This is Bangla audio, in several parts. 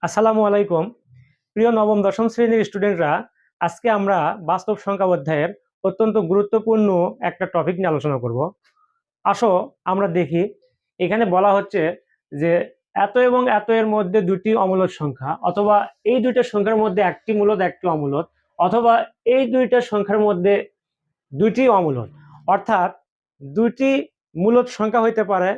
আসসালামু আলাইকুম। প্রিয় নবম দশম শ্রেণীর স্টুডেন্টরা, আজকে আমরা বাস্তব সংখ্যা অধ্যায়ের অত্যন্ত গুরুত্বপূর্ণ একটা টপিক নিয়ে আলোচনা করব। আসো আমরা দেখি। এখানে বলা হচ্ছে যে এত এবং এত এর মধ্যে দুটি অমূলদ সংখ্যা, অথবা এই দুইটা সংখ্যার মধ্যে একটি মূলদ একটি অমূলদ, অথবা এই দুইটা সংখ্যার মধ্যে দুইটি অমূলদ, অর্থাৎ দুইটি মূলদ সংখ্যা হইতে পারে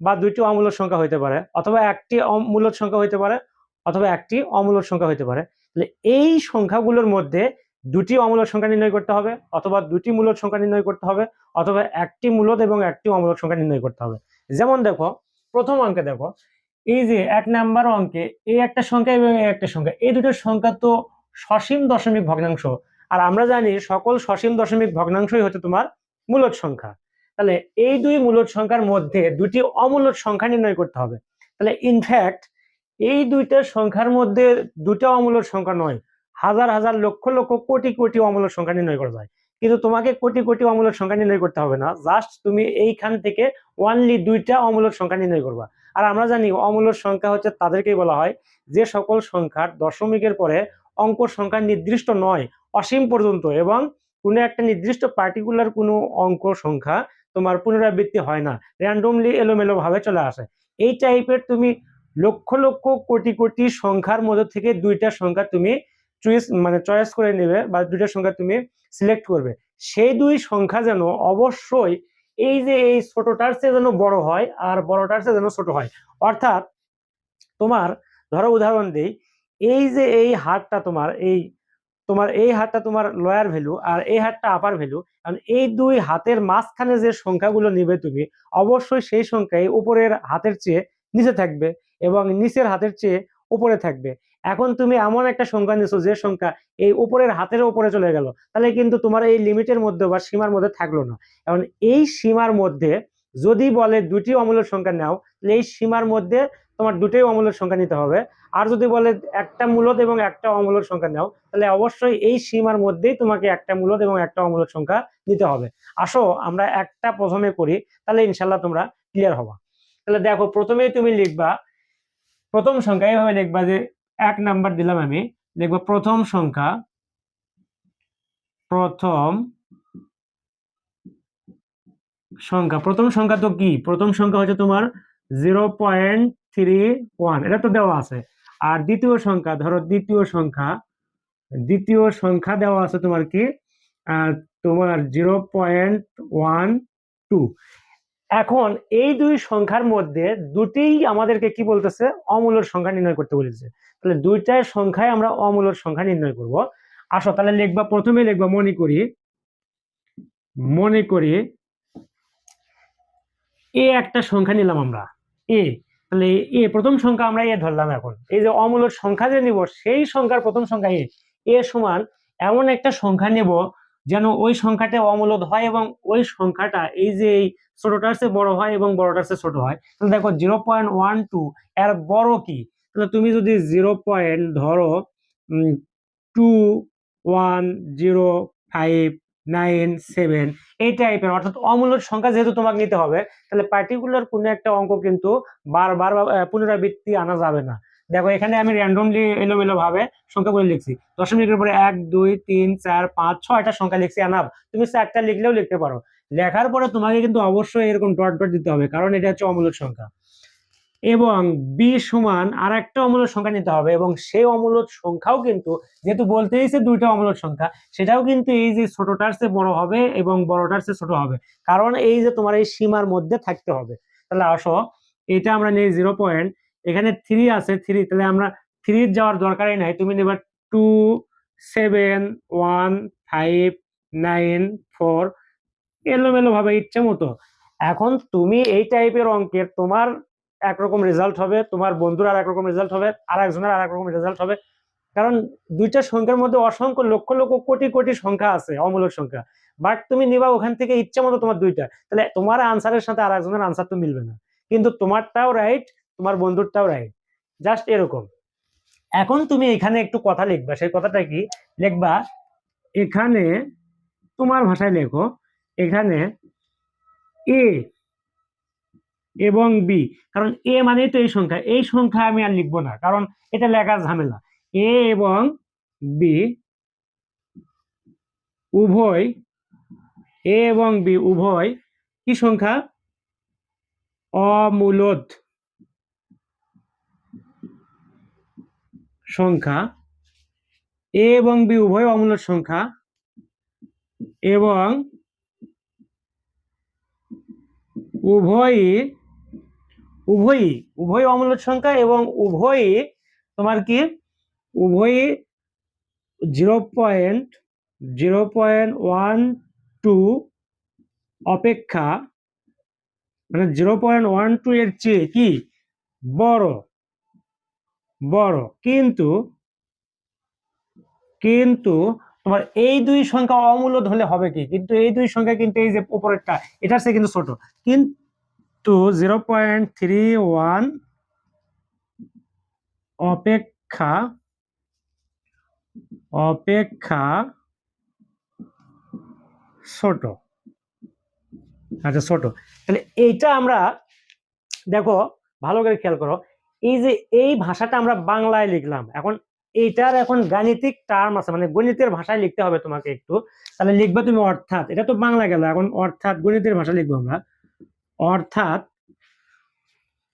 বা দুইটি অমূলদ সংখ্যা হইতে পারে, অথবা একটি মূলদ সংখ্যা হইতে পারে অথবা একটি অমূলদ সংখ্যা হইতে পারে। তাহলে এই সংখ্যাগুলোর মধ্যে দুটি অমূলদ সংখ্যা নির্ণয় করতে হবে, অথবা দুটি মূলদ সংখ্যা নির্ণয় করতে হবে, অথবা একটি মূলদ এবং একটি অমূলদ সংখ্যা নির্ণয় করতে হবে। যেমন দেখো, প্রথম অঙ্কে দেখো, এই যে 1 নাম্বার অঙ্কে এই একটা সংখ্যা এবং এই একটা সংখ্যা, এই দুটো সংখ্যা তো সসীম দশমিক ভগ্নাংশ। আর আমরা জানি সকল সসীম দশমিক ভগ্নাংশই হচ্ছে তোমার মূলদ সংখ্যা। তাহলে এই দুই মূলদ সংখ্যার মধ্যে দুটি অমূলদ সংখ্যা নির্ণয় করতে হবে। তাহলে ইনফ্যাক্ট এই দুইটা সংখ্যার মধ্যে দুটা অমূলদ সংখ্যা নয়, হাজার হাজার লক্ষ লক্ষ কোটি কোটি অমূলদ সংখ্যা নির্ণয় করা যায়। কিন্তু তোমাকে কোটি কোটি অমূলদ সংখ্যা নির্ণয় করতে হবে না, জাস্ট তুমি এইখান থেকে ওয়ানলি দুইটা অমূলদ সংখ্যা নির্ণয় করবা। আর আমরা জানি অমূলদ সংখ্যা হচ্ছে তাদেরকেই বলা হয় যে সকল সংখ্যার দশমিকের পরে অঙ্ক সংখ্যা নির্দিষ্ট নয়, অসীম পর্যন্ত, এবং কোনো একটা নির্দিষ্ট পার্টিকুলার কোনো অঙ্ক সংখ্যা তোমার পুনরাবৃত্তি হয় না, র্যান্ডমলি এলোমেলো ভাবে চলে আসে। এই টাইপের তুমি লক্ষ লক্ষ কোটি কোটি সংখ্যার মধ্যে থেকে দুইটা সংখ্যা তুমি চয়েস করে নেবে, বা দুইটা সংখ্যা তুমি সিলেক্ট করবে। সেই দুই সংখ্যা যেন অবশ্যই এই যে এই ছোটটার চেয়ে যেন বড় হয় আর বড়টার চেয়ে যেন ছোট হয়। অর্থাৎ তোমার, ধরো উদাহরণ দেই, এই যে এই হারটা তোমার এই হারটা তোমার লোয়ার ভ্যালু আর এই হারটা আপার ভ্যালু, কারণ এই দুই হাতের মাঝখানে যে সংখ্যাগুলো নিবে তুমি, অবশ্যই সেই সংখ্যাই উপরের হাতের চেয়ে নিচে থাকবে এবং নিচের হাতের চেয়ে উপরে থাকবে। এখন তুমি এমন একটা সংখ্যা নিছো যে সংখ্যা এই উপরের হাতের উপরে চলে গেল, তাহলে কিন্তু তোমার এই লিমিটের মধ্যে বা সীমার মধ্যে থাকলো না। এখন এই সীমার মধ্যে যদি বলে দুটি অমূলদ সংখ্যা নাও, তাহলে এই সীমার মধ্যে তোমার দুটোই অমূলদ সংখ্যা নিতে হবে। আর যদি বলে একটা মূলদ এবং একটা অমূলদ সংখ্যা নাও, তাহলে অবশ্যই এই সীমার মধ্যেই তোমাকে একটা মূলদ এবং একটা অমূলদ সংখ্যা নিতে হবে। আসো আমরা একটা প্রথমে করি, তাহলে ইনশাল্লাহ তোমরা ক্লিয়ার হবা। তাহলে দেখো, প্রথমেই তুমি লিখবা প্রথম সংখ্যা, এইভাবে লিখবা যে 1 নাম্বার দিলাম আমি, লিখবো প্রথম সংখ্যা। প্রথম সংখ্যা তো কি, প্রথম সংখ্যা হচ্ছে তোমার 0.31, এটা তো দেওয়া আছে। আর দ্বিতীয় সংখ্যা, ধরো দ্বিতীয় সংখ্যা দেওয়া আছে তোমার কি, তোমার 0.12। এখন এই দুই সংখ্যার মধ্যে দুটিই আমাদেরকে কি বলতেছে, অমূলদ সংখ্যা নির্ণয় করতে বলেছে। তাহলে দুইটার সংখ্যায় আমরা অমূলদ সংখ্যা নির্ণয় করব। আসো তাহলে লিখবা, প্রথমে লিখবা মনে করি এ একটা সংখ্যা নিলাম আমরা, এ। তাহলে প্রথম সংখ্যা আমরা ধরলাম। এখন এই যে অমূলদ সংখ্যা যে নিব, সেই সংখ্যার প্রথম সংখ্যা এ সমান এমন একটা সংখ্যা নেব যেন ওই সংখ্যাটা অমূলদ হয় এবং ওই সংখ্যাটা এই যে এই ছোটটার চেয়ে বড় হয় এবং বড়টার চেয়ে ছোট হয়। তাহলে দেখো 0.12 এর বড় কি, তাহলে তুমি যদি 0.21057 এই টাইপের, অর্থাৎ অমূলদ সংখ্যা যেহেতু তোমাকে নিতে হবে, তাহলে পার্টিকুলার কোনো একটা অঙ্ক কিন্তু বারবার পুনরাবৃত্তি আনা যাবে না। দেখো এখানে আমি র্যান্ডমলি এলোমেলো ভাবে সংখ্যাগুলো লিখছি, দশমিকের পরে 1 2 3 4 5 6টা সংখ্যা লিখছি। এনাফ, তুমি 4টা লিখলেও লিখতে পারো। লেখার পরে তোমাকে কিন্তু অবশ্যই এরকম ডট ডট দিতে হবে, কারণ এটা হচ্ছে অমূলদ সংখ্যা। এবং বি সমান আর একটা অমূলদ সংখ্যা নিতে হবে, এবং সেই অমূলদ সংখ্যাও কিন্তু, যেহেতু বলতে হয়েছে দুইটা অমূলদ সংখ্যা, সেটাও কিন্তু এই যে ছোটটার চেয়ে বড় হবে এবং বড়টার চেয়ে ছোট হবে, কারণ এই যে তোমার এই সীমার মধ্যে থাকতে হবে। তাহলে আসো এটা আমরা নেই 0. এখানে 3 আছে, 3, তাহলে আমরা 3 যাওয়ার দরকারই নাই, তুমি নেবা 2715994, এলোমেলো ভাবে ইচ্ছে মতো। এখন তুমি এই টাইপের অঙ্কের তোমার একরকম রেজাল্ট হবে, তোমার বন্ধুর আর একরকম রেজাল্ট হবে, আর একজনের আর একরকম রেজাল্ট হবে, কারণ দুইটা সংখ্যার মধ্যে অসংখ্য লক্ষ লক্ষ কোটি কোটি সংখ্যা আছে, অমূলদ সংখ্যা। বাট তুমি নিবা ওখান থেকে ইচ্ছে মতো তোমার দুইটা, তাহলে তোমার আনসারের সাথে আর একজনের আনসার তো মিলবে না, কিন্তু তোমারটাও রাইট, তোমার বন্ধুরটাও রাইট, জাস্ট এরকম। এখন তুমি এখানে একটু কথা লিখবা, সেই কথাটা কি লিখবা, এখানে তোমার ভাষায় লেখো, এখানে এ এবং বি, কারণ এ মানেই তো এই সংখ্যা আমি আর লিখবো না, কারণ এটা লেখার ঝামেলা। এ এবং বি উভয়, এ এবং বি উভয় কি সংখ্যা? অমূলদ সংখ্যা। এ এবং বি উভয় অমূলদ সংখ্যা এবং উভয়ই উভয়ই উভয় অমূলদ সংখ্যা এবং উভয়ই তোমার কি, উভয়ই 0.0.12 অপেক্ষা, মানে 0.12 এর চেয়ে কি বড়, বড়। কিন্তু কিন্তু তোমার এই দুই সংখ্যা অমূলদ হলে হবে কি, কিন্তু এই দুই সংখ্যা কিন্তু এই যে উপরেরটা এটার চেয়ে কিন্তু ছোট, কিন্তু 0.31 অপেক্ষা অপেক্ষা ছোট। আচ্ছা, ছোট। তাহলে এইটা আমরা দেখো, ভালো করে খেয়াল করো, এই যে এই ভাষাটা আমরা বাংলায় লিখলাম, এখন এইটার এখন গাণিতিক টার্ম আছে, মানে গণিতের ভাষায় লিখতে হবে তোমাকে একটু। তাহলে লিখবে তুমি অর্থাৎ, এটা তো বাংলা গেল, এখন অর্থাৎ গণিতের ভাষা লিখবো আমরা। অর্থাৎ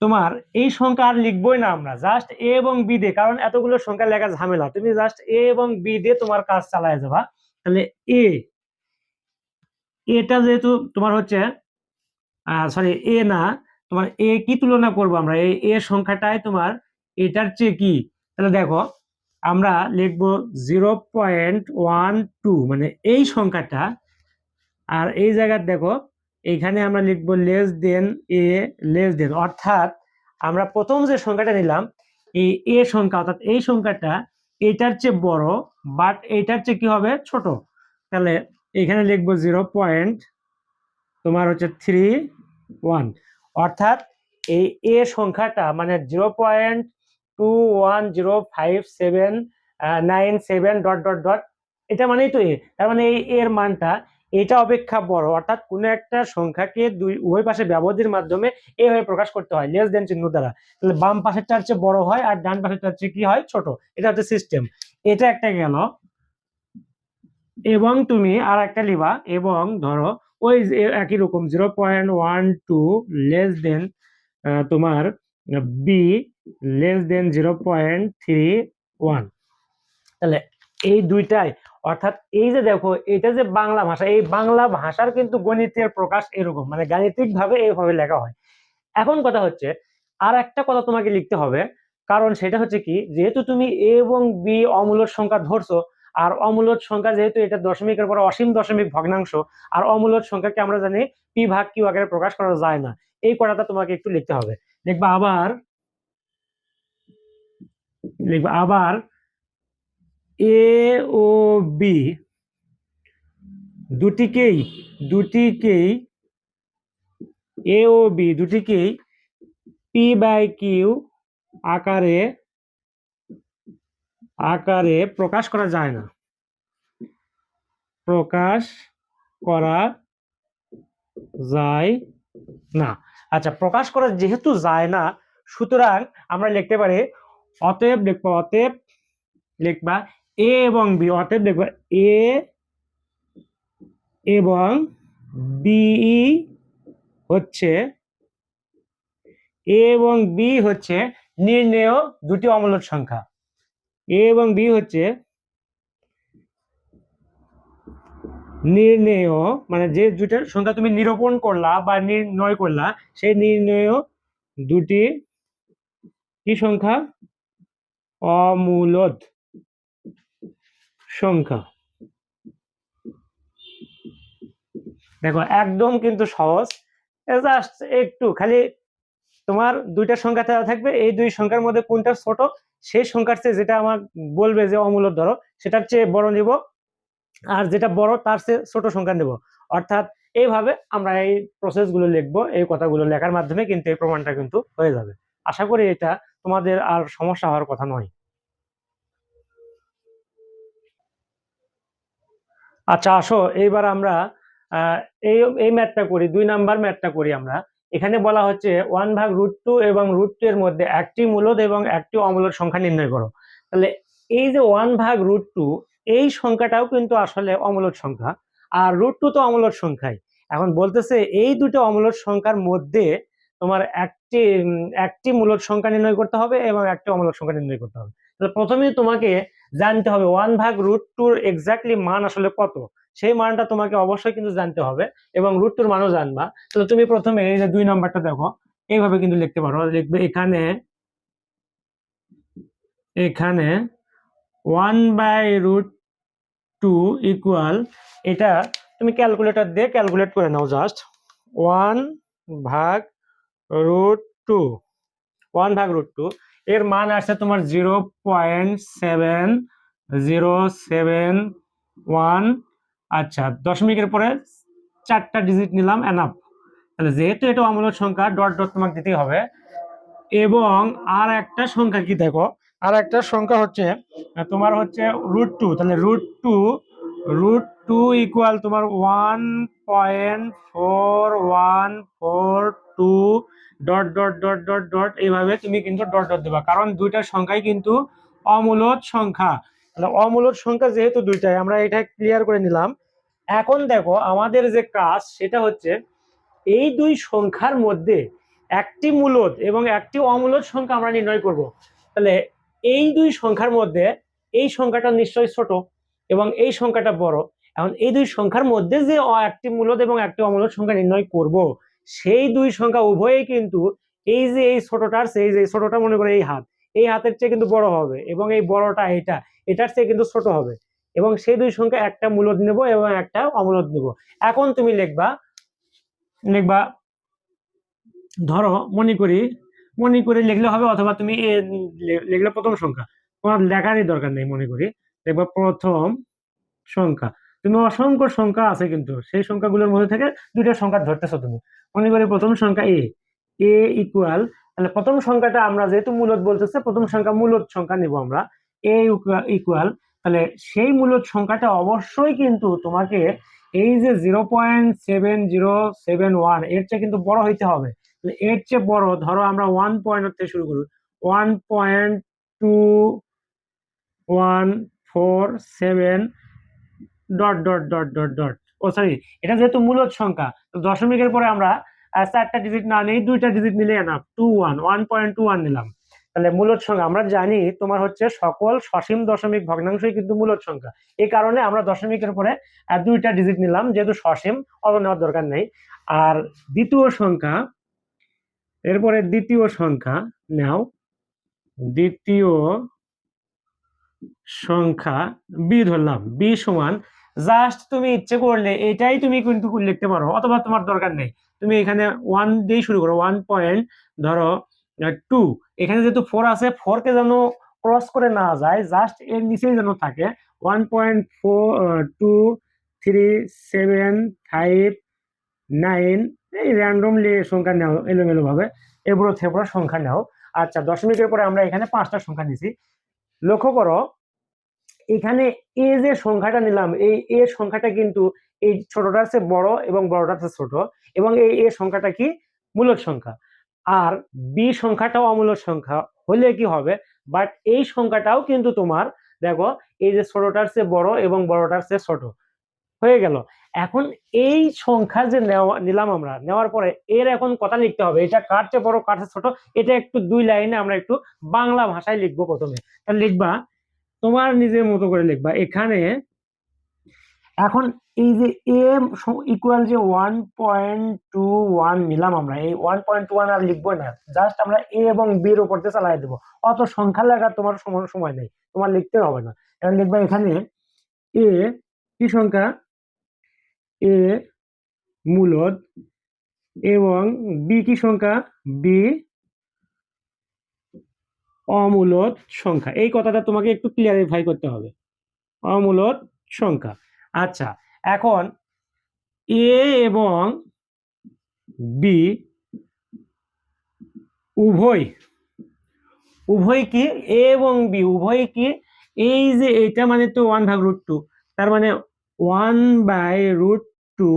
তোমার এই সংখ্যা আর লিখবোই না আমরা, জাস্ট এ এবং বি দিয়ে, কারণ এতগুলো সংখ্যা লেখা ঝামেলা, তুমি জাস্ট এ এবং বি দিয়ে তোমার কাজ চালায় যাবা। তাহলে এ, এটা যেহেতু তোমার হচ্ছে সরি এ না, তোমার এ কি তুলনা করব আমরা, এই এ সংখ্যাটাই তোমার এটার চেয়ে কি, তাহলে দেখো আমরা লিখবো 0.12, মানে এই সংখ্যাটা। আর এই জায়গায় দেখো এইখানে আমরা লিখবো লেস দেন এ, লেস দেন, অর্থাৎ আমরা প্রথম যে সংখ্যাটা নিলাম এই এ সংখ্যা, অর্থাৎ এই সংখ্যাটা এইটার চেয়ে বড়, বাট এইটার চেয়ে কি হবে ছোট। তাহলে এখানে লিখবো 0. তোমার হচ্ছে 3.1, অর্থাৎ এই এ সংখ্যাটা মানে 0.210579 ডট ডট ডট, এটা মানেই তো এ, তার মানে এই এর মানটা এটা অপেক্ষা বড়, অর্থাৎ কোনো একটা সংখ্যাকে দুই উভয় পাশে ব্যবধির মাধ্যমে এ হয়ে প্রকাশ করতে হয় লেস দেন চিহ্ন দ্বারা। তাহলে বাম পাশেরটার চেয়ে বড় হয় আর ডান পাশেরটার চেয়ে কি হয় ছোট, এটা হচ্ছে সিস্টেম। এটা একটা গেল। এবং তুমি আর একটা লিবা, এবং ধরো ওই একই রকম 0.12 লেস দেন তোমার বি লেস দেন 0.31। তাহলে এই দুইটাই, অর্থাৎ এই যে দেখো এটা যে বাংলা ভাষা, এই বাংলা ভাষার কিন্তু গণিতের প্রকাশ এরকম, মানে গাণিতিক ভাবে এইভাবে লেখা হয়। এখন কথা হচ্ছে আর একটা কথা তোমাকে লিখতে হবে, কারণ সেটা হচ্ছে কি, যেহেতু তুমি এ এবং বি অমূলদ সংখ্যা ধরছো, আর অমূলদ সংখ্যা যেহেতু এটা দশমিকের পর অসীম দশমিক ভগ্নাংশ, আর অমূলদ সংখ্যাকে আমরা জানি পি ভাগ কিউ আকারে প্রকাশ করা যায় না, এই কথাটা তোমাকে একটু লিখতে হবে। লিখবা আবার, লিখবা আবার এ ও বি দুটিকেই দুটিকেই এ ও বি দুটিকেই পি বাই কিউ আকারে আকারে প্রকাশ করা যায় না, প্রকাশ করা যায় না। আচ্ছা, প্রকাশ করা যেহেতু যায় না, সুতরাং আমরা লিখতে পারি অতএব, লিখবো অতএব, লিখবা এ এবং বি, অতএব লিখবা এ এবং বি হচ্ছে, এ এবং বি হচ্ছে নির্ণেয় দুটি অমূলদ সংখ্যা। এ এবং বি হচ্ছে নির্ণেয়, মানে যে দুইটা সংখ্যা তুমি নিরূপণ করলা বা নির্ণয় করলা, সেই নির্ণেয় দুটি কি সংখ্যা? অমূলদ সংখ্যা। দেখো একদম কিন্তু সহজ, জাস্ট একটু খালি তোমার দুইটা সংখ্যা দেওয়া থাকবে, এই দুই সংখ্যার মধ্যে কোনটা ছোট, সেই সংখ্যার চেয়ে যেটা আমার বলবে যে অমূলদ ধরো সেটার চেয়ে বড় নিব, আর যেটা বড় তার চেয়ে ছোট সংখ্যা নেব। অর্থাৎ এইভাবে আমরা এই প্রসেস গুলো লিখবো, এই কথাগুলো লেখার মাধ্যমে কিন্তু এই প্রমাণটা কিন্তু হয়ে যাবে। আশা করি এটা তোমাদের আর সমস্যা হওয়ার কথা নয়। আচ্ছা আসো এইবার আমরা আহ এই এই ম্যাথটা করি, 2 নাম্বার ম্যাথটা করি আমরা। এখানে বলা হচ্ছে 1/√2 এবং √2 এর মধ্যে একটি মূলদ এবং একটি অমূলদ সংখ্যা নির্ণয় করো। তাহলে এই যে 1/√2 এই সংখ্যাটাও কিন্তু আসলে অমূলদ সংখ্যা, আর √2 তো অমূলদ সংখ্যাই। এখন বলতেছে এই দুটো অমূলদ সংখ্যার মধ্যে তোমার একটি মূলদ সংখ্যা নির্ণয় করতে হবে এবং একটি অমূলদ সংখ্যা নির্ণয় করতে হবে। তাহলে প্রথমেই তোমাকে জানতে হবে 1/√2 এক্স্যাক্টলি মান আসলে কত, সেই মানটা তোমাকে অবশ্যই কিন্তু জানতে হবে এবং √2 মানও জানবা। তাহলে তুমি প্রথমে এই যে 2 নাম্বারটা দেখো, এইভাবে কিন্তু লিখতে পারো। লিখবে এখানে এখানে 1/√2 ইকুয়াল, এটা তুমি ক্যালকুলেটর দিয়ে ক্যালকুলেট করে নাও। জাস্ট 1/√2 1/√2 এর মান আসছে তোমার 0.7071। আচ্ছা, দশমিকের পরে 4টা ডিজিট নিলাম, এনাফ। তাহলে যেহেতু এটা অমূলদ সংখ্যা, ডট ডট তোমাকে দিতেই হবে। এবং আর একটা সংখ্যা কি দেখো, আর একটা সংখ্যা হচ্ছে তোমার হচ্ছে √2। তাহলে √2 ইকুয়াল তোমার 1.4142 dot dot dot dot dot, এইভাবে তুমি কিন্তু ডট ডট দেবা, কারণ দুইটা সংখ্যাই কিন্তু অমূলদ সংখ্যা। তাহলে অমূলদ সংখ্যা যেহেতু দুইটাই, আমরা এটা ক্লিয়ার করে নিলাম। এখন দেখো আমাদের যে কাজ সেটা হচ্ছে এই দুই সংখ্যার মধ্যে একটি মূলদ এবং একটি অমূলদ সংখ্যা আমরা নির্ণয় করব। তাহলে এই দুই সংখ্যার মধ্যে এই সংখ্যাটা নিশ্চয়ই ছোট এবং এই সংখ্যাটা বড়। এখন এই দুই সংখ্যার মধ্যে যে একটি মূলদ এবং একটি অমূলদ সংখ্যা নির্ণয় করব, সেই দুই সংখ্যা উভয়ই কিন্তু এই যে এই ছোটটার চেয়ে, এই যে ছোটটা মনে করে এই হাত, এই হাতের চেয়ে কিন্তু বড় হবে এবং এই বড়টা এটার চেয়ে কিন্তু ছোট হবে। এবং সেই দুই সংখ্যা একটা মূলদ নেব এবং একটা অমূলদ নেব। এখন তুমি লিখবা ধরো মনে করি লিখলে হবে, অথবা তুমি লিখলে প্রথম সংখ্যা, তোমার লেখারই দরকার নেই। মনে করি দেখবা প্রথম সংখ্যা, তুমি অসংখ্য সংখ্যা আছে কিন্তু সেই সংখ্যাগুলোর মধ্যে থেকে দুইটা সংখ্যা ধরতেছো তুমি। মনে করি প্রথম সংখ্যা এ ইকুয়াল, তাহলে প্রথম সংখ্যাটা আমরা যেহেতু মূলদ বলতেছে, প্রথম সংখ্যা মূলদ সংখ্যা নিব আমরা। এ ইকুয়াল, তাহলে সেই মূলদ সংখ্যাটা অবশ্যই কিন্তু তোমাকে এই যে 0.7071 এর চেয়ে কিন্তু বড় হইতে হবে। এর চেয়ে বড় ধরো আমরা 1 থেকে শুরু করি, 1.2147 dot dot dot dot dot. ও সরি, এটা যেহেতু মূলদ সংখ্যা, তো দশমিকের পরে আমরা 4টা ডিজিট না নেই, 2টা ডিজিট নিলে এনাফ। 1.21 নিলাম। তাহলে মূলদ সংখ্যা আমরা জানি তোমার হচ্ছে সকল সসীম দশমিক ভগ্নাংশই কিন্তু মূলদ সংখ্যা। এই কারণে আমরা দশমিকের পরে 2টা ডিজিট নিলাম, যেহেতু সসীম অত নেওয়ার দরকার নেই। আর দ্বিতীয় সংখ্যা, এরপরে দ্বিতীয় সংখ্যা নাও, দ্বিতীয় সংখ্যা বি ধরলাম। বি সমান, জাস্ট তুমি ইচ্ছে করলে এটাই তুমি কিন্তু লিখতে পারো, অথবা তোমার দরকার নেই, তুমি এখানে 1 দিয়ে শুরু করো। 1.2, এখানে যেহেতু 4 আছে, 4 কে যেন ক্রস করে না যায়, জাস্ট এর নিচেই যেন থাকে। 1.4375 এই র্যান্ডমলি সংখ্যা নাও, এলোমেলো ভাবে এবড়ো থেবড়ো সংখ্যা নাও। আচ্ছা, দশমিকের পরে আমরা এখানে 5টা সংখ্যা নিছি। লক্ষ্য করো এখানে এ যে সংখ্যাটা নিলাম, এই এ সংখ্যাটা কিন্তু এই ছোটটার চেয়ে বড় এবং বড়টার চেয়ে ছোট, এবং এই এ সংখ্যাটা কি মূলদ সংখ্যা। আর বি সংখ্যাটাও অমূলদ সংখ্যা হলে কি হবে, বাট এই সংখ্যাটাও কিন্তু তোমার দেখো এই যে ছোটটার চেয়ে বড় এবং বড়টার চেয়ে ছোট হয়ে গেল। এখন এই সংখ্যা যে নিলাম আমরা, নেওয়ার পরে এর এখন কথা লিখতে হবে, এটা কার চেয়ে বড় কার চেয়ে ছোট। এটা একটু 2 লাইনে আমরা একটু বাংলা ভাষায় লিখবো। প্রথমে লিখবা, তোমার নিজের মতো করে লিখবা এখানে। এখন এই যে এ ইকুয়াল যে 1.21 নিলাম আমরা, এই 1.21 আর লিখবো না, জাস্ট আমরা এ এবং বি এর উপর দিয়ে চালাই দেবো। অত সংখ্যা লেখার তোমার সময় নেই, তোমার লিখতে হবে না। এখন লিখবা এখানে এ কি সংখ্যা, এ মূলদ, এবং বি কি সংখ্যা, বি অমূলদ সংখ্যা। এই কথাটা তোমাকে একটু ক্লিয়ারিফাই করতে হবে, অমূলদ সংখ্যা। আচ্ছা, এখন এ এবং বি উভয় কি, এ এবং বি উভয় কি, এই যে এটা মানে তো 1/√2, তার মানে 1/√2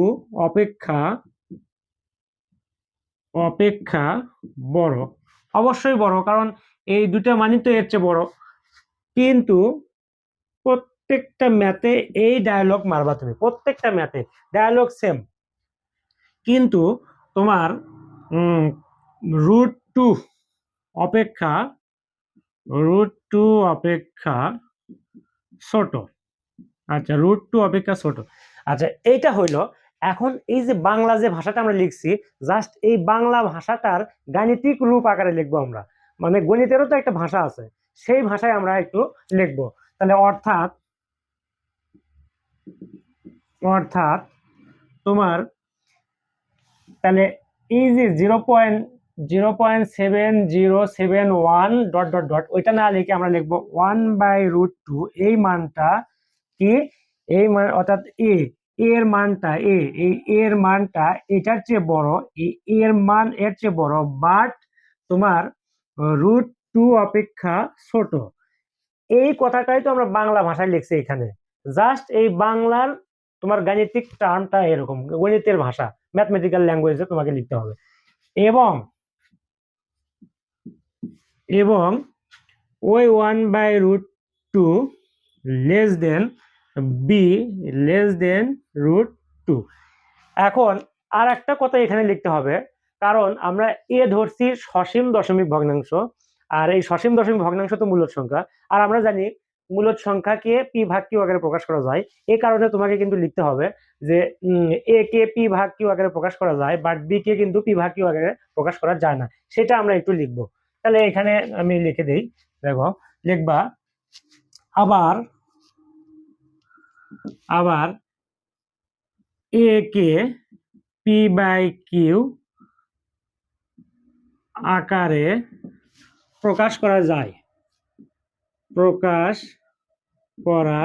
অপেক্ষা অপেক্ষা বড়, অবশ্যই বড়, কারণ এই দুটা মানই তো এর চেয়ে বড়। কিন্তু প্রত্যেকটা ম্যাথে এই ডায়ালগ মারবা তুমি, প্রত্যেকটা ম্যাথে ডায়ালগ সেম। কিন্তু তোমার √2 অপেক্ষা √2 অপেক্ষা ছোট। আচ্ছা, √2 অপেক্ষা ছোট। আচ্ছা, এইটা হইলো। এখন এই যে বাংলা যে ভাষাটা আমরা লিখছি, জাস্ট এই বাংলা ভাষাটার গাণিতিক রূপ আকারে লিখবো আমরা। মানে গণিতেরও তো একটা ভাষা আছে, সেই ভাষায় আমরা একটু লিখবো। তাহলে অর্থাৎ অর্থাৎ তোমার তাহলে এই যে 0.0.7071 ডট ডট ডট ওইটা না লিখে আমরা লিখবো 1/√2। এই মানটা কি, এই মান অর্থাৎ এর মানটা এই এর মানটা এটার চেয়ে বড়, এর মান এর চেয়ে বড়, বাট তোমার √2 অপেক্ষা ছোট। এই কথাটাই তো আমরা বাংলা ভাষায় লিখছি এখানে। জাস্ট এই বাংলার তোমার গাণিতিক টার্মটা এরকম, গণিতের ভাষা, ম্যাথমেটিক্যাল ল্যাঙ্গুয়েজে তোমাকে লিখতে হবে। এবং এবং ওই 1/√2 less than B less than √2। এখন আর একটা কথা এখানে লিখতে হবে, কারণ আমরা ধরছি সসীম দশমিক ভগ্নাংশ, আর এই সসীম দশমিক ভগ্নাংশ তো মূলদ সংখ্যা। আর আমরা জানি মূলদ সংখ্যাকে পি ভাগ কিউ আকারে প্রকাশ করা যায়। এই কারণে তোমাকে কিন্তু লিখতে হবে যে এ কে পি ভাগ কিউ আকারে প্রকাশ করা যায়, বাট বি কে কিন্তু পি ভাগ কিউ আকারে প্রকাশ করা যায় না। সেটা আমরা একটু লিখবো। তাহলে এখানে আমি লিখে দিই, দেখো লিখবা আবার আবার এ কে পি বাই কিউ আকারে প্রকাশ করা যায়, প্রকাশ করা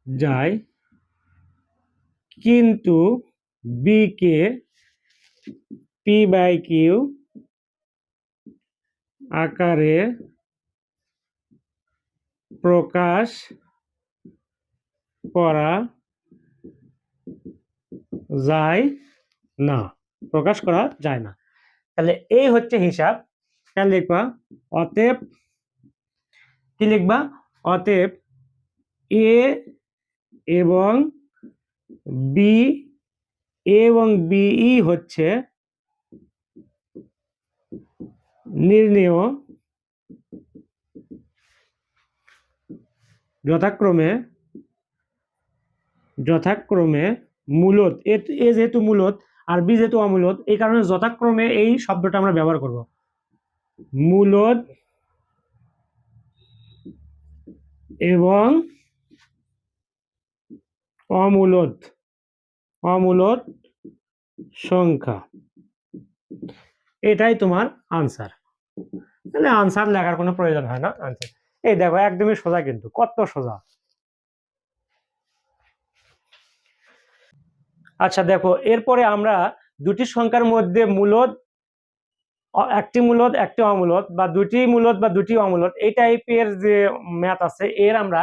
যায়, কিন্তু বি কে পি বাই কিউ আকারে প্রকাশ করা যায় না, প্রকাশ করা যায় না। তাহলে এই হচ্ছে হিসাব। তাহলে লিখবা অতএব, কি লিখবা, অতএব এ এবং বি হচ্ছে নির্ণেয় যথাক্রমে মূলদ। এ যেহেতু মূলদ আর বি যেহেতু অমূলদ, এই কারণে যথাক্রমে এই শব্দটা আমরা ব্যবহার করব। মূলদ এবং অমূলদ সংখ্যা, এটাই তোমার আনসার। তাহলে আনসার লেখার কোনো প্রয়োজন হয় না। আনসার এই দেখো, একদমই সোজা, কিন্তু কত সোজা। আচ্ছা দেখো, এরপরে আমরা দুটি সংখ্যার মধ্যে মূলদ, একটি মূলদ একটি অমূলদ, বা দুটি মূলদ বা দুটি অমূলদ, এই টাইপের যে ম্যাথ আছে, এর আমরা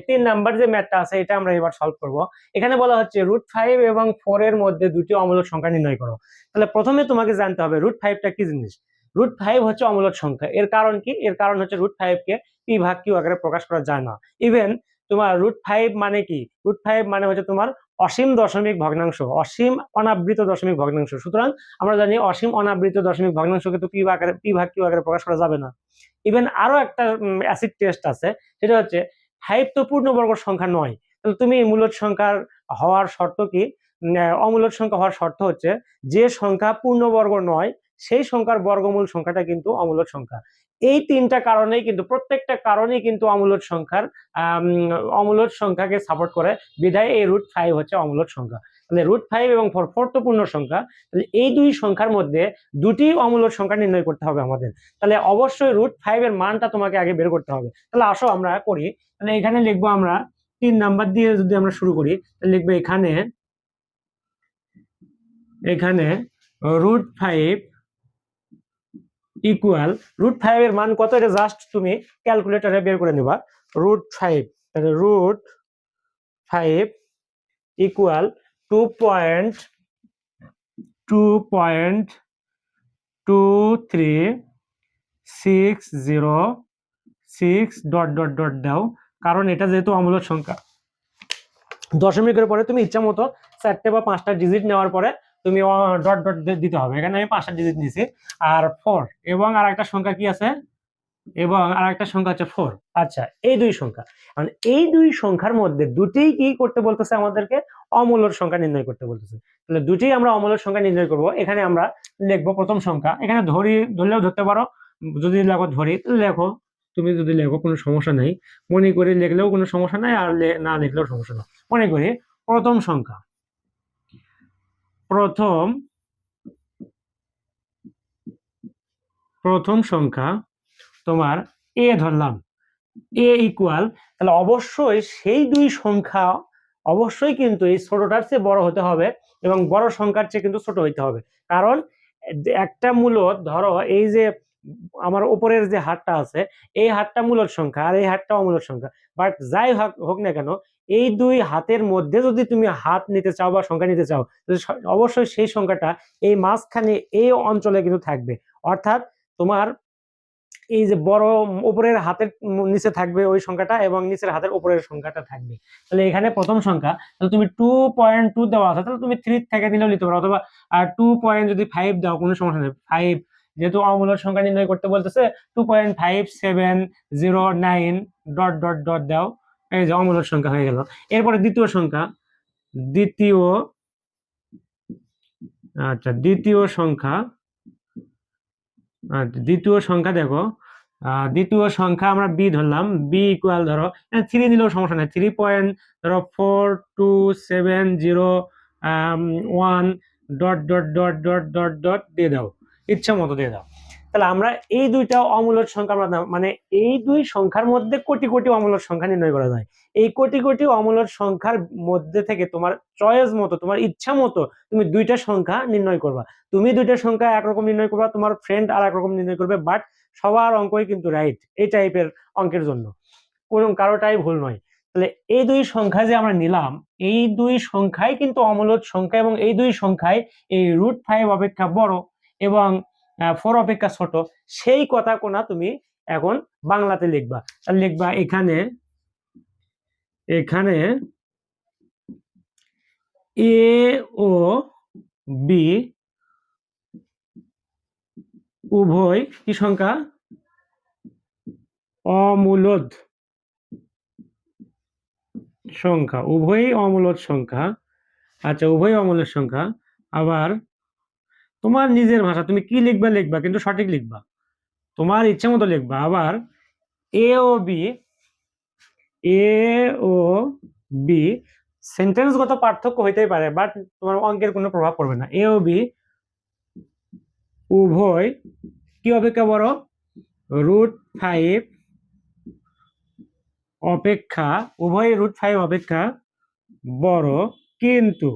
3 নাম্বার যে ম্যাথটা আছে এটা আমরা এবার সলভ করব। এখানে বলা হচ্ছে √5 এবং 4 এর মধ্যে দুটি অমূলদ সংখ্যা নির্ণয় করো। তাহলে প্রথমে তোমাকে জানতে হবে √5টা কি জিনিস। √5 হচ্ছে অমূলদ সংখ্যা। এর কারণ কি? এর কারণ হচ্ছে √5 কে পি ভাগ কিউ আকারে প্রকাশ করা যায় না। ইভেন তোমার √5 মানে কি? √5 মানে হচ্ছে তোমার অসীম দশমিক ভগ্নাংশ, অসীম অনাবৃত দশমিক ভগ্নাংশ। সুতরাং আমরা জানি অসীম অনাবৃত দশমিক ভগ্নাংশকে তো পি ভাগ কিউ আকারে প্রকাশ করা যাবে না। ইভেন আরো একটা অ্যাসিড টেস্ট আছে, সেটা হচ্ছে 5 তো পূর্ণবর্গ সংখ্যা নয়। তাহলে তুমি মূলদ সংখ্যার হওয়ার শর্ত কি? অমূলদ সংখ্যা হওয়ার শর্ত হচ্ছে যে সংখ্যা পূর্ণবর্গ নয় সেই সংখ্যার বর্গমূল সংখ্যাটা কিন্তু অমূলদ সংখ্যা। এই 3টা কারণেই কিন্তু, প্রত্যেকটা কারণেই কিন্তু অমূলদ সংখ্যাকে সাপোর্ট করে, বিধায় এই √5 হচ্ছে অমূলদ সংখ্যা। তাহলে √5 এবং 4 তো পূর্ণ সংখ্যা। তাহলে এই দুই সংখ্যার মধ্যে দুটি অমূলদ সংখ্যা নির্ণয় করতে হবে আমাদের। তাহলে অবশ্যই √5 এর মানটা তোমাকে আগে বের করতে হবে। তাহলে আসো আমরা করি। তাহলে এখানে লিখবো আমরা 3 নাম্বার দিয়ে যদি আমরা শুরু করি, তাহলে লিখবো এখানে √5 ইকুয়াল, √5 এর মান কত এটা জাস্ট তুমি ক্যালকুলেটরে বের করে নেবা। √5, তাহলে √5 ইকুয়াল 2.2 2360 6 দাও, কারণ এটা যেহেতু অমূলক সংখ্যা। দশমিকের পরে তুমি ইচ্ছা মতো 4টে বা 5টা ডিজিট নেওয়ার পরে তুমি ডট ডট দিতে হবে। এখানে আমি 5টা ডিজিট নিছি। আর 4 এবং আর একটা সংখ্যা কি আছে, এবং আর একটা সংখ্যা হচ্ছে 4। আচ্ছা, এই দুই সংখ্যা, মানে এই দুই সংখ্যার মধ্যে দুটিই কি করতে বলতেছে আমাদেরকে, অমূলক সংখ্যা নির্ণয় করতে বলতেছে। তাহলে দুটিই আমরা অমূলক সংখ্যা নির্ণয় করব। এখানে আমরা লিখবো প্রথম সংখ্যা, এখানে ধরলেও ধরতে পারো, যদি লেখো ধরি লেখো, তুমি যদি লেখো কোনো সমস্যা নেই, মনে করে লিখলেও কোনো সমস্যা নাই, আর না লিখলেও সমস্যা নেই। মনে করি প্রথম সংখ্যা, প্রথম সংখ্যা তোমার এ ধরলাম, এ ইকুয়াল, তাহলে অবশ্যই সেই দুই সংখ্যা অবশ্যই কিন্তু এই ছোটটার চেয়ে বড় হতে হবে এবং বড় সংখ্যার চেয়ে কিন্তু ছোট হইতে হবে। কারণ একটা মূলদ, ধরো এই যে আমার উপরের যে হাতটা আছে, এই হাতটা মূলদ সংখ্যা আর এই হাতটা অমূলদ সংখ্যা, বাট যাই হোক না কেন, এই দুই হাতের মধ্যে যদি তুমি হাত নিতে চাও বা সংখ্যা নিতে চাও, অবশ্যই সেই সংখ্যাটা এই মাঝখানে এই অঞ্চলে কিন্তু থাকবে। অর্থাৎ তোমার এই যে বড় উপরের হাতের নিচে থাকবে ওই সংখ্যাটা এবং নিচের হাতের উপরের সংখ্যাটা থাকবে। তাহলে এখানে প্রথম সংখ্যা, তাহলে তুমি 2.2 দেওয়া আছে, তাহলে তুমি 3 থেকে নিলেও নিতে পারো, অথবা 2 যদি 5 দাও কোনো সমস্যা নেই। 5 যেহেতু অমূলক সংখ্যা নির্ণয় করতে বলতেছে, 2.5709 ডট ডট ডট দাও, এই যে অমূলক সংখ্যা হয়ে গেল। এরপরে দ্বিতীয় সংখ্যা, দ্বিতীয় সংখ্যা দেখো, দ্বিতীয় সংখ্যা আমরা বি ধরলাম, বি ইকুয়াল ধরো 3 নিলেও সমস্যা নেই, 3.4270 1 dot dot dot dot dot dot দিয়ে দাও, ইচ্ছা মতো দিয়ে দাও। তাহলে আমরা এই দুইটা অমূলক সংখ্যা, আমরা মানে এই দুই সংখ্যার মধ্যে কোটি কোটি অমূলক সংখ্যা নির্ণয় করা যায়। এই কোটি কোটি অমূলক সংখ্যার মধ্যে থেকে তোমার চয়েস মতো, তোমার ইচ্ছা মতো তুমি দুইটা সংখ্যা নির্ণয় করবা। তুমি দুইটা সংখ্যা একরকম নির্ণয় করবা, তোমার ফ্রেন্ড আর একরকম নির্ণয় করবে, বাট সবার অঙ্কই কিন্তু রাইট এই টাইপের অঙ্কের জন্য, কোন কারোটাই ভুল নয়। তাহলে এই দুই সংখ্যা যে আমরা নিলাম, এই দুই সংখ্যাই কিন্তু অমূলক সংখ্যা, এবং এই দুই সংখ্যায় এই √5 অপেক্ষা বড় এবং 4 অপেক্ষা ছোট। সেই কথা কোনা তুমি এখন বাংলাতে লিখবা। লিখবা এখানে এ ও বি উভয় কি সংখ্যা, অমূলদ সংখ্যা, উভয়ই অমূলদ সংখ্যা। আচ্ছা, উভয় অমূলদ সংখ্যা। আবার তোমার নিজের ভাষা, তুমি কি লিখবা কিন্তু সঠিক লিখবা, তোমার ইচ্ছা মতো লিখবা। আবার এ ও বি সেন্টেন্সগত পার্থক্য হইতেই পারে, বাট তোমার অঙ্কের কোনো প্রভাব পড়বে না। এ ও বি উভয় কি অপেক্ষা বড়, √5 অপেক্ষা, উভয় √5 অপেক্ষা বড়, কিন্তু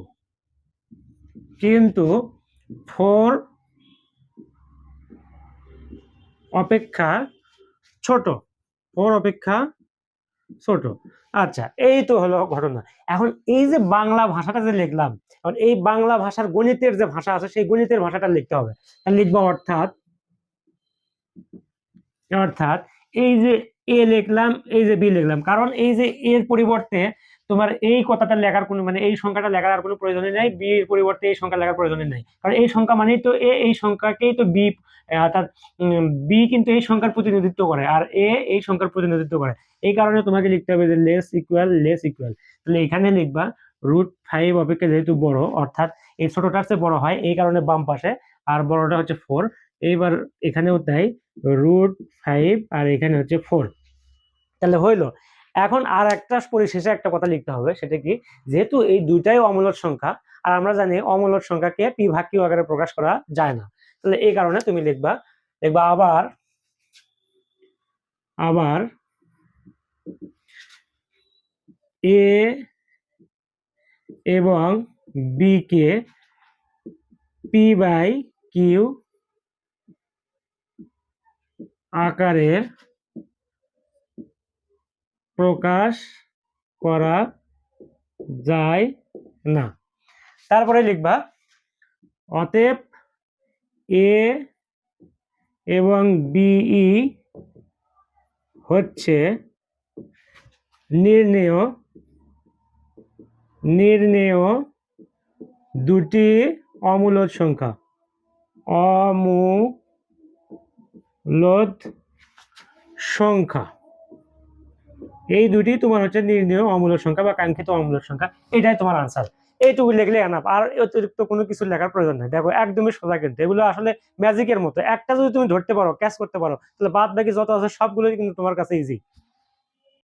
4 অপেক্ষা ছোট, 4 অপেক্ষা ছোট। আচ্ছা, এই তো হলো ঘটনা। এখন এই যে বাংলা ভাষাটা যে লিখলাম, এখন এই বাংলা ভাষার গণিতের যে ভাষা আছে, সেই গণিতের ভাষাটা লিখতে হবে। লিখবো অর্থাৎ এই যে এ লিখলাম, এই যে বি লিখলাম, কারণ এই যে এর পরিবর্তে তোমার এই কথাটা লেখার কোনো, মানে এই সংখ্যাটা লেখার আর কোনো প্রয়োজনই নাই, বি এর পরিবর্তে এই সংখ্যা লেখার প্রয়োজনই নাই, কারণ এই সংখ্যা মানেই তো এ, এই সংখ্যাকেই তো বি, অর্থাৎ বি কিন্তু এই সংখ্যার প্রতিনিধিত্ব করে আর এ এই সংখ্যার প্রতিনিধিত্ব করে। এই কারণে তোমাকে লিখতে হবে যে লেস ইকুয়াল। তাহলে এখানে লিখবা √5 অপেক্ষা যেহেতু বড়, অর্থাৎ এই ছোটটার চেয়ে বড় হয়, এই কারণে বাম পাশে, আর বড়টা হচ্ছে 4। এইবার এখানেও তাই, √5 আর এখানে হচ্ছে 4। তাহলে হইলো। এখন আর একটা পরিশেষে একটা কথা লিখতে হবে, সেটা কি, যেহেতু এই দুইটাই অমূলক সংখ্যা, আর আমরা জানি অমূলক সংখ্যাকে পি ভাগ কিউ আকারে প্রকাশ করা যায় না, তাহলে এই কারণে তুমি লিখবা আবার এ এবং বি কে পি বাই কিউ আকারে প্রকাশ করা যায় না। তারপরে লিখবা অতএব এ এবং বিই হচ্ছে নির্ণেয় দুটি অমূলদ সংখ্যা। অমূলদ সংখ্যা, এই দুটি তোমার হচ্ছে নির্ণেয় অমূলদ সংখ্যা বা কাঙ্ক্ষিত অমূলদ সংখ্যা। এটাই তোমার আনসার। এইটুকু লিখলে এনাফ, আর অতিরিক্ত কোনো কিছু লেখার প্রয়োজন নেই। দেখো একদমই সোজা, কিন্তু এগুলো আসলে ম্যাজিকের মতো। একটা যদি তুমি ধরতে পারো, ক্যাচ করতে পারো, তাহলে বাদ বাকি যত আছে সবগুলোই কিন্তু তোমার কাছে ইজি।